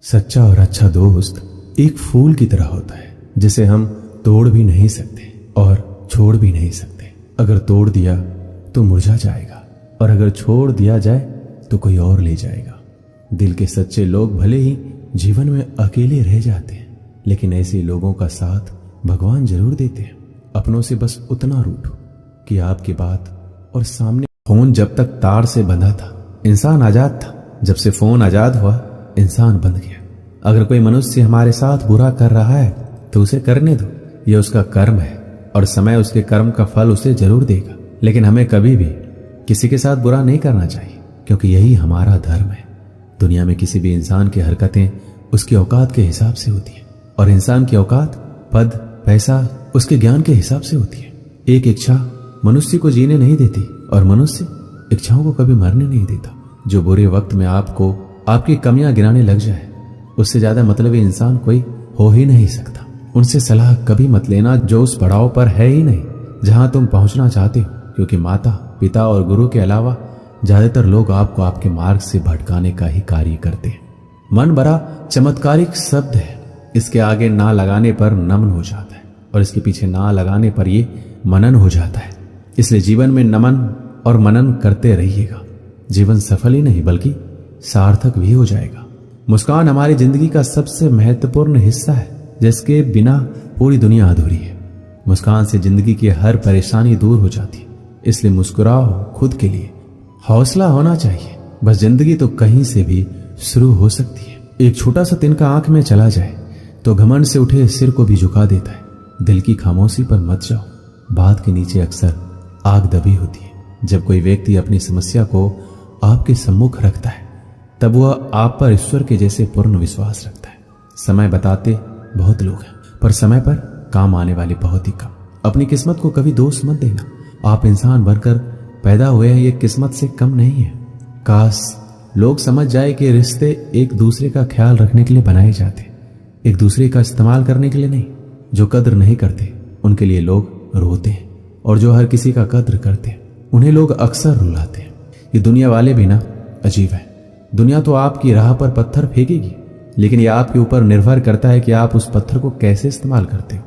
सच्चा और अच्छा दोस्त एक फूल की तरह होता है जिसे हम तोड़ भी नहीं सकते और छोड़ भी नहीं सकते। अगर तोड़ दिया तो मुरझा जाएगा और अगर छोड़ दिया जाए तो कोई और ले जाएगा। दिल के सच्चे लोग भले ही जीवन में अकेले रह जाते हैं, लेकिन ऐसे लोगों का साथ भगवान जरूर देते हैं। अपनों से बस उतना रूठो कि आपकी बात और सामने। फोन जब तक तार से बंधा था इंसान आजाद था, जब से फोन आजाद हुआ इंसान बंध गया। अगर कोई मनुष्य हमारे साथ बुरा कर रहा है तो उसे करने दो, यह उसका कर्म है और समय उसके कर्म का फल उसे जरूर देगा। लेकिन हमें कभी भी किसी के साथ बुरा नहीं करना चाहिए, क्योंकि यही हमारा धर्म है। दुनिया में किसी भी इंसान की हरकतें उसकी औकात के हिसाब से होती है और इंसान की औकात पद पैसा उसके ज्ञान के हिसाब से होती है। एक इच्छा मनुष्य को जीने नहीं देती और मनुष्य इच्छाओं को कभी मरने नहीं देता। जो बुरे वक्त में आपको आपकी कमियां गिनाने लग जाए, उससे ज्यादा मतलबी इंसान कोई हो ही नहीं सकता। उनसे सलाह कभी मत लेना जो उस पड़ाव पर है ही नहीं जहां तुम पहुंचना चाहते हो, क्योंकि माता पिता और गुरु के अलावा ज्यादातर लोग आपको आपके मार्ग से भटकाने का ही कार्य करते हैं। मन बड़ा चमत्कारिक शब्द है, इसके आगे ना लगाने पर नमन हो जाता है और इसके पीछे ना लगाने पर ये मनन हो जाता है। इसलिए जीवन में नमन और मनन करते रहिएगा। जीवन सफल ही नहीं बल्कि सार्थक भी हो जाएगा। मुस्कान हमारी जिंदगी का सबसे महत्वपूर्ण हिस्सा है, जिसके बिना पूरी दुनिया अधूरी है। मुस्कान से जिंदगी की हर परेशानी दूर हो जाती है। इसलिए मुस्कुराओ खुद के लिए, हौसला होना चाहिए। बस जिंदगी तो कहीं से भी शुरू हो सकती है। एक छोटा सा तिनका आंख में चला जाए तो घमंड से उठे सिर को भी झुका देता है। दिल की खामोशी पर मत जाओ, बात के नीचे अक्सर आग दबी होती है। जब कोई व्यक्ति अपनी समस्या को आपके सम्मुख रखता है तब वह आप पर ईश्वर के जैसे पूर्ण विश्वास रखता है। समय बताते बहुत लोग हैं, पर समय पर काम आने वाले बहुत ही कम। अपनी किस्मत को कभी दोष मत देना। आप इंसान बनकर पैदा हुए हैं, ये किस्मत से कम नहीं है। काश लोग समझ जाए कि रिश्ते एक दूसरे का ख्याल रखने के लिए बनाए जाते, एक दूसरे का इस्तेमाल करने के लिए नहीं। जो कद्र नहीं करते उनके लिए लोग रोते हैं और जो हर किसी का कद्र करते हैं उन्हें लोग अक्सर रुलाते हैं। ये दुनिया वाले भी ना अजीब है। दुनिया तो आपकी राह पर पत्थर फेंकेगी, लेकिन यह आपके ऊपर निर्भर करता है कि आप उस पत्थर को कैसे इस्तेमाल करते हो।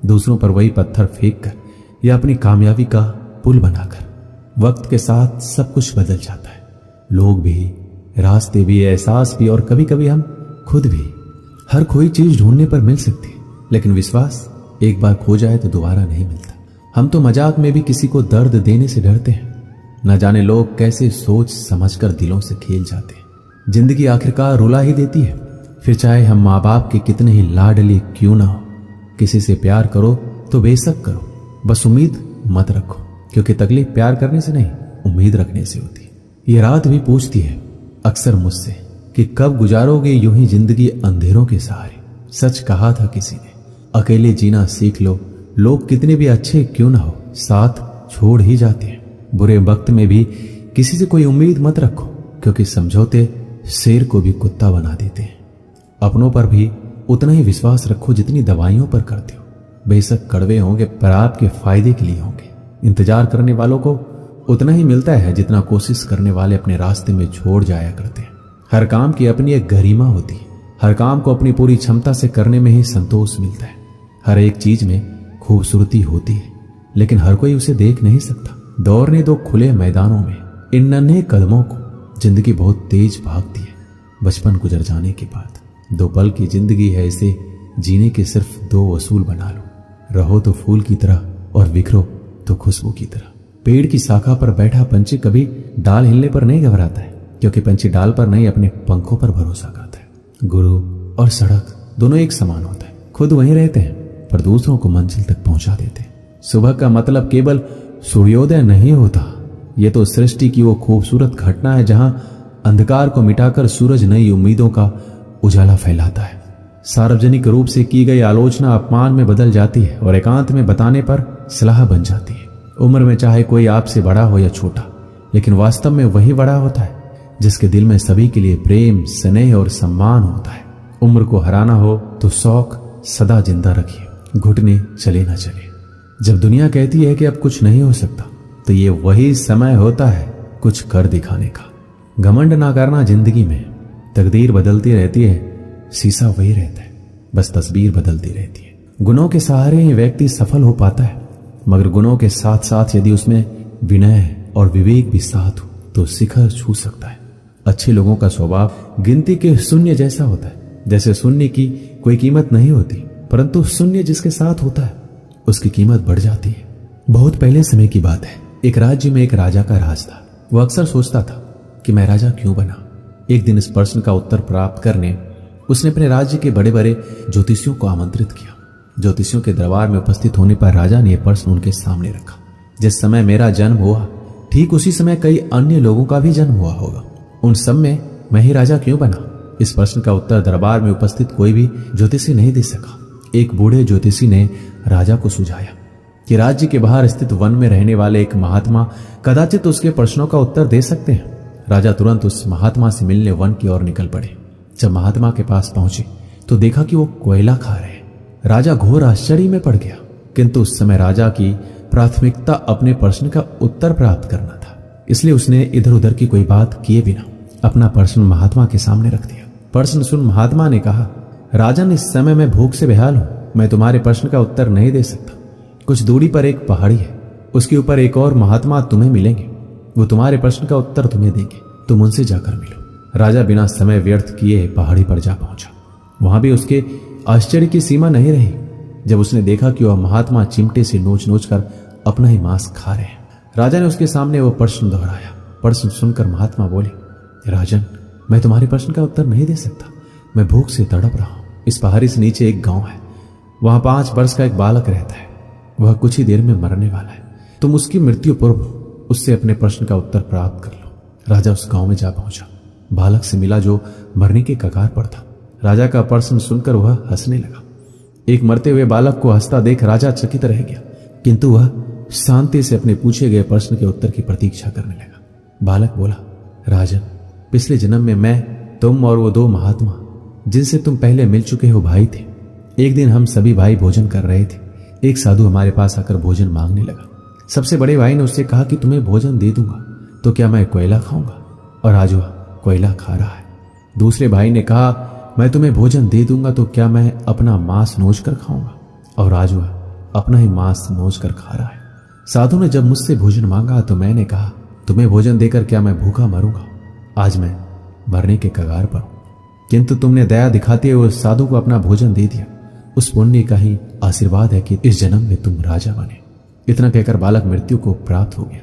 दूसरों पर वही पत्थर फेंक कर या अपनी कामयाबी का पुल बनाकर। वक्त के साथ सब कुछ बदल जाता है, लोग भी, रास्ते भी, एहसास भी और कभी कभी हम खुद भी। हर कोई चीज ढूंढने पर मिल सकती है, लेकिन विश्वास एक बार खो जाए तो दोबारा नहीं मिलता। हम तो मजाक में भी किसी को दर्द देने से डरते हैं। न जाने लोग कैसे सोच समझकर दिलों से खेल जाते हैं। जिंदगी आखिरकार रुला ही देती है, फिर चाहे हम माँ बाप के कितने ही लाडले क्यों ना हो। किसी से प्यार करो तो बेशक करो, बस उम्मीद मत रखो, क्योंकि तकलीफ प्यार करने से नहीं उम्मीद रखने से होती है। ये रात भी पूछती है अक्सर मुझसे कि कब गुजारोगे यूं ही जिंदगी अंधेरों के सहारे। सच कहा था किसी ने, अकेले जीना सीख लो, लोग कितने भी अच्छे क्यों ना हो साथ छोड़ ही जाते हैं। बुरे वक्त में भी किसी से कोई उम्मीद मत रखो, क्योंकि समझौते शेर को भी कुत्ता बना देते हैं। अपनों पर भी उतना ही विश्वास रखो जितनी दवाइयों पर करते हो। बेशक कड़वे होंगे पर आपके फायदे के लिए होंगे। इंतजार करने वालों को उतना ही मिलता है जितना कोशिश करने वाले अपने रास्ते में छोड़ जाया करते हैं। हर काम की अपनी एक गरिमा होती है। हर काम को अपनी पूरी क्षमता से करने में ही संतोष मिलता है। हर एक चीज में खूबसूरती होती है, लेकिन हर कोई उसे देख नहीं सकता। दौड़ने दो खुले मैदानों में इन नन्हे कदमों को। जिंदगी बहुत तेज भागती है बचपन गुजर जाने के बाद। 2 पल की जिंदगी है, इसे जीने के सिर्फ 2 असूल बना लो। रहो तो फूल की तरह और बिखरो तो खुशबू की तरह। पेड़ की शाखा पर बैठा पंछी कभी डाल हिलने पर नहीं घबराता है, क्योंकि पंछी डाल पर नहीं अपने पंखों पर भरोसा करता है। गुरु और सड़क दोनों एक समान होता है। खुद वहीं रहते हैं पर दूसरों को मंजिल तक पहुंचा देते हैं। सुबह का मतलब केवल सूर्योदय नहीं होता, ये तो सृष्टि की वो खूबसूरत घटना है जहां अंधकार को मिटाकर सूरज नई उम्मीदों का उजाला फैलाता है। सार्वजनिक रूप से की गई आलोचना अपमान में बदल जाती है और एकांत में बताने पर सलाह बन जाती है। उम्र में चाहे कोई आपसे बड़ा हो या छोटा, लेकिन वास्तव में वही बड़ा होता है जिसके दिल में सभी के लिए प्रेम, स्नेह और सम्मान होता है। उम्र को हराना हो तो शौक सदा जिंदा रखिए, घुटने चले ना चले। जब दुनिया कहती है कि अब कुछ नहीं हो सकता, तो ये वही समय होता है कुछ कर दिखाने का। घमंड ना करना जिंदगी में, तकदीर बदलती रहती है शीशा वही रहता है, बस तस्वीर बदलती रहती है। गुणों के सहारे ही व्यक्ति सफल हो पाता है, मगर गुणों के साथ साथ यदि उसमें विनय और विवेक भी साथ हो तो शिखर छू सकता है। अच्छे लोगों का स्वभाव गिनती के शून्य जैसा होता है। जैसे शून्य की कोई कीमत नहीं होती, परंतु शून्य जिसके साथ होता है उसकी कीमत बढ़ जाती है। बहुत पहले समय की बात है, एक राज्य में एक राजा का राज था। वह अक्सर सोचता था कि मैं राजा क्यों बना। एक दिन इस प्रश्न का उत्तर प्राप्त करने उसने अपने राज्य के बड़े बड़े ज्योतिषियों को आमंत्रित किया। ज्योतिषियों के दरबार में उपस्थित होने पर राजा ने यह प्रश्न उनके सामने रखा, जिस समय मेरा जन्म हुआ ठीक उसी समय कई अन्य लोगों का भी जन्म हुआ होगा, उन सब में मैं ही राजा क्यों बना। इस प्रश्न का उत्तर दरबार में उपस्थित कोई भी ज्योतिषी नहीं दे सका। एक बूढ़े ज्योतिषी ने राजा को सुझाया कि राज्य के बाहर स्थित वन में रहने वाले एक महात्मा कदाचित उसके प्रश्नों का उत्तर दे सकते हैं। राजा तुरंत उस महात्मा से मिलने वन की ओर निकल पड़े। जब महात्मा के पास पहुंचे तो देखा कि वो कोयला खा रहे हैं। राजा घोर आश्चर्य में पड़ गया, किंतु उस समय राजा की प्राथमिकता अपने प्रश्न का उत्तर प्राप्त करना था, इसलिए उसने इधर उधर की कोई बात किए बिना अपना प्रश्न महात्मा के सामने रख दिया। प्रश्न सुन महात्मा ने कहा, राजन, इस समय मैं भूख से बेहाल हूं, मैं तुम्हारे प्रश्न का उत्तर नहीं दे सकता। कुछ दूरी पर एक पहाड़ी है, उसके ऊपर एक और महात्मा तुम्हें मिलेंगे, वो तुम्हारे प्रश्न का उत्तर तुम्हें देंगे, तुम उनसे जाकर मिलो। राजा बिना समय व्यर्थ किए पहाड़ी पर जा पहुंचा। वहां भी उसके आश्चर्य की सीमा नहीं रही जब उसने देखा कि वह महात्मा चिमटे से नोच नोच कर अपना ही मांस खा रहे हैं। राजा ने उसके सामने वो प्रश्न दोहराया। प्रश्न सुनकर महात्मा बोले, राजन, मैं तुम्हारे प्रश्न का उत्तर नहीं दे सकता, मैं भूख से तड़प रहा हूं। इस पहाड़ी से नीचे एक गांव है, वहां 5 वर्ष का एक बालक रहता है, वह कुछ ही देर में मरने वाला है। तुम उसकी मृत्यु पूर्व उससे अपने प्रश्न का उत्तर प्राप्त कर लो। राजा उस गांव में जा पहुंचा, बालक से मिला जो मरने के कगार पर था। राजा का प्रश्न सुनकर वह हंसने लगा। एक मरते हुए बालक को हंसता देख राजा चकित रह गया, किंतु वह शांति से अपने पूछे गए प्रश्न के उत्तर की प्रतीक्षा करने लगा। बालक बोला, राजन, पिछले जन्म में मैं, तुम और वो 2 महात्मा जिनसे तुम पहले मिल चुके हो भाई थे। एक दिन हम सभी भाई भोजन कर रहे थे। एक साधु हमारे पास आकर भोजन मांगने लगा। सबसे बड़े भाई ने उससे कहा कि तुम्हें भोजन दे दूंगा तो क्या मैं कोयला खाऊंगा, और आज वह कोयला खा रहा है। दूसरे भाई ने कहा, मैं तुम्हें भोजन दे दूंगा तो क्या मैं अपना मांस नोच कर खाऊंगा, और आज वह अपना ही मांस नोच कर खा रहा है। साधु ने जब मुझसे भोजन मांगा तो मैंने कहा, तुम्हें भोजन देकर क्या मैं भूखा मरूंगा, आज मैं मरने के कगार पर हूं। किंतु तुमने दया दिखाते हुए उस साधु को अपना भोजन दे दिया। उस पुण्य का ही आशीर्वाद है कि इस जन्म में तुम राजा बने। इतना कहकर बालक मृत्यु को प्राप्त हो गया।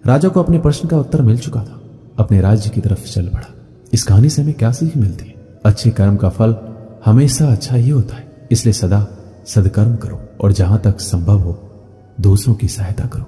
राजा को अपने प्रश्न का उत्तर मिल चुका था, अपने राज्य की तरफ चल पड़ा। इस कहानी से हमें क्या सीख मिलती है? अच्छे कर्म का फल हमेशा अच्छा ही होता है, इसलिए सदा सदकर्म करो और जहां तक संभव हो दूसरों की सहायता करो।